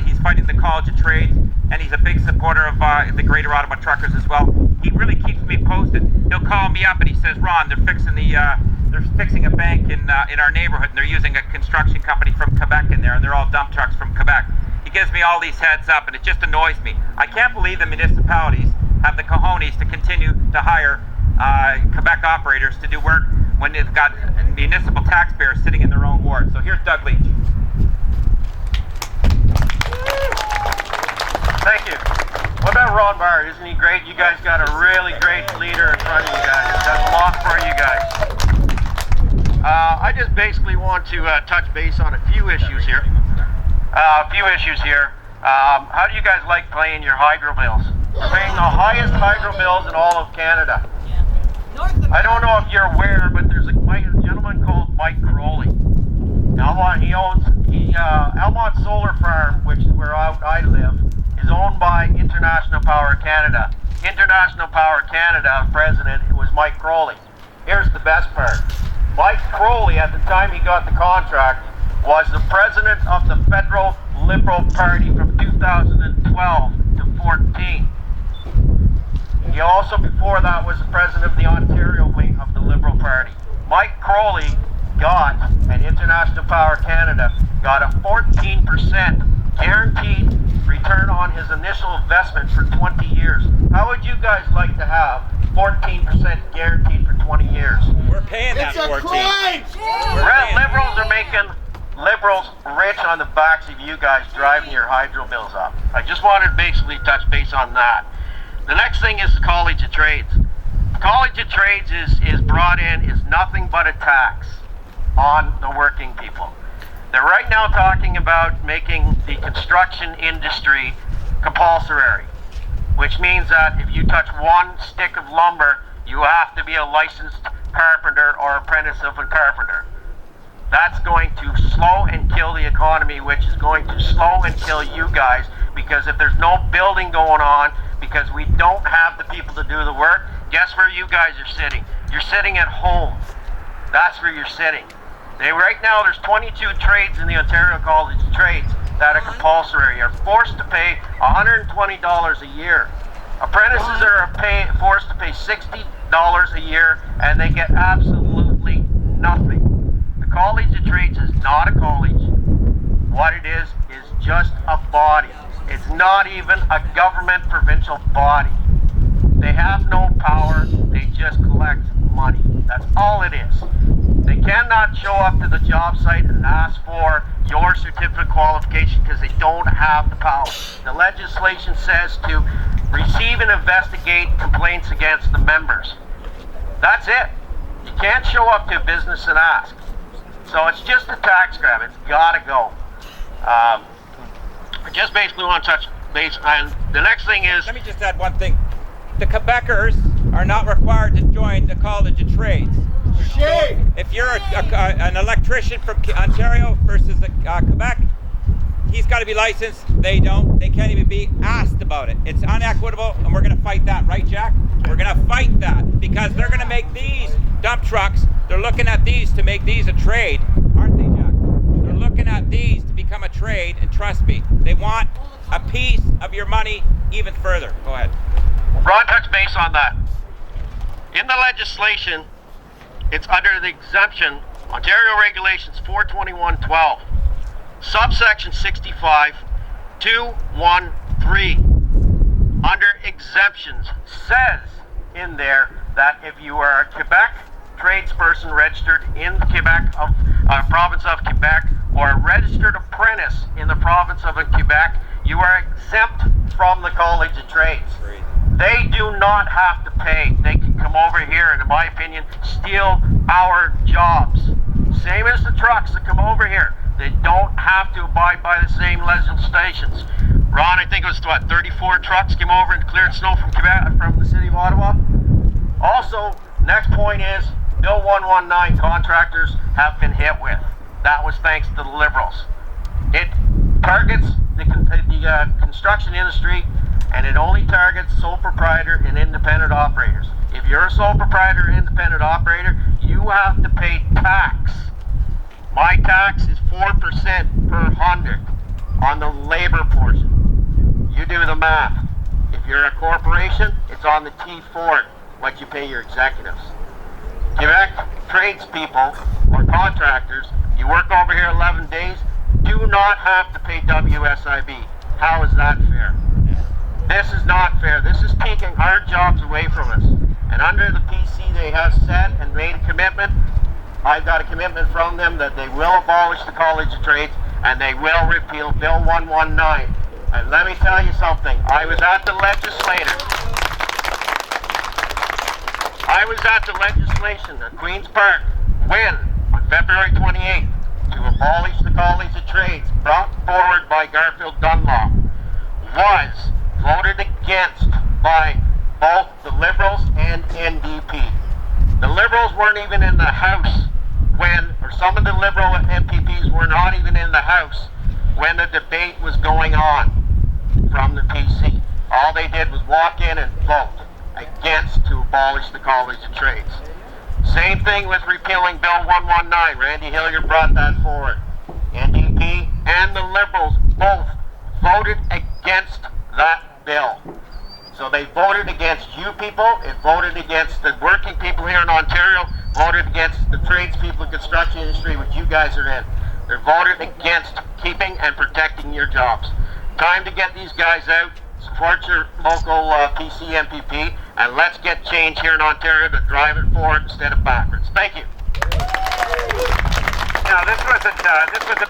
he's fighting the College of Trades, and he's a big supporter of the Greater Ottawa Truckers as well. He really keeps me posted. He'll call me up and he says, Ron, they're fixing a bank in our neighborhood, and they're using a construction company from Quebec in there, and they're all dump trucks from Quebec. He gives me all these heads up, and it just annoys me. I can't believe the municipalities have the cojones to continue to hire Quebec operators to do work when they've got municipal taxpayers sitting in their own ward. So here's Doug Leitch. Thank you. What about Ron Barr? Isn't he great? You guys got a really great leader in front of you guys. Does a lot for you guys. I just basically want to touch base on a few issues here. How do you guys like paying your hydro bills? We're paying the highest hydro bills in all of Canada. I don't know if you're aware, but there's a gentleman called Mike Crowley. Almont Solar Farm, which is where I live, is owned by International Power Canada. International Power Canada president was Mike Crowley. Here's the best part. Mike Crowley, at the time he got the contract, was the president of the Federal Liberal Party from 2012 to 14. He also, before that, was the president of the Ontario wing of the Liberal Party. Mike Crowley and International Power Canada got a 14% guaranteed return on his initial investment for 20 years. How would you guys like to have 14% guaranteed for 20 years? We're paying that 14. Liberals are making liberals rich on the backs of you guys driving your hydro bills up. I just wanted to basically touch base on that. The next thing is the College of Trades. The College of Trades is brought in is nothing but a tax on the working people. They're right now talking about making the construction industry compulsory, which means that if you touch one stick of lumber, you have to be a licensed carpenter or apprentice of a carpenter. That's going to slow and kill the economy, which is going to slow and kill you guys, because if there's no building going on, because we don't have the people to do the work, guess where you guys are sitting? You're sitting at home. That's where you're sitting. Right now, there's 22 trades in the Ontario College of Trades that are compulsory, are forced to pay $120 a year. Apprentices are forced to pay $60 a year, and they get absolutely nothing. The College of Trades is not a college. What it is just a body. It's not even a government provincial body. They have no power, they just collect money. That's all it is. They cannot show up to the job site and ask for your certificate qualification because they don't have the power. The legislation says to receive and investigate complaints against the members. That's it. You can't show up to a business and ask. So it's just a tax grab. It's got to go. I just basically want to touch base on the next thing is... Let me just add one thing. The Quebecers are not required to join the College of Trades. So if you're an electrician from Ontario versus Quebec, he's got to be licensed. They don't. They can't even be asked about it. It's unequitable, and we're going to fight that, right, Jack? We're going to fight that because they're going to make these dump trucks. They're looking at these to make these a trade, aren't they, Jack? They're looking at these to become a trade, and trust me, they want a piece of your money even further. Go ahead. Ron, touch base on that. In the legislation, it's under the exemption, Ontario Regulations 421.12, subsection 65, 213, under exemptions, says in there that if you are a Quebec tradesperson registered in Quebec, province of Quebec, or a registered apprentice in the province of Quebec, you are exempt from the College of Trades. They do not have to pay. They can come over here and, in my opinion, steal our jobs. Same as the trucks that come over here. They don't have to abide by the same legislations. Ron, I think it was, 34 trucks came over and cleared snow from Quebec, from the city of Ottawa. Also, next point is, Bill 119 contractors have been hit with. That was thanks to the Liberals. It targets the construction industry, and it only targets sole proprietor and independent operators. If you're a sole proprietor or independent operator, you have to pay tax. My tax is 4% per 100. on the labor portion. You do the math. If you're a corporation, it's on the T4, what you pay your executives. Quebec tradespeople or contractors, you work over here 11 days, do not have to pay WSIB. How is that fair? This is not fair. This is taking our jobs away from us. And under the PC they have said and made a commitment. I've got a commitment from them that they will abolish the College of Trades and they will repeal Bill 119. And let me tell you something. I was at the legislation at Queen's Park when, on February 28th, to abolish the College of Trades, brought forward by Garfield Dunlop, was voted against by both the Liberals and NDP. The Liberals weren't even in the House when, or some of the Liberal MPPs were not even in the House when the debate was going on from the PC. All they did was walk in and vote against to abolish the College of Trades. Same thing with repealing Bill 119. Randy Hilliard brought that forward. NDP and the Liberals both voted against that bill. So they voted against you people, it voted against the working people here in Ontario, voted against the tradespeople, construction industry, which you guys are in. They're voted against keeping and protecting your jobs. Time to get these guys out, support your local PC MPP, and let's get change here in Ontario to drive it forward instead of backwards. Thank you. Now, this was a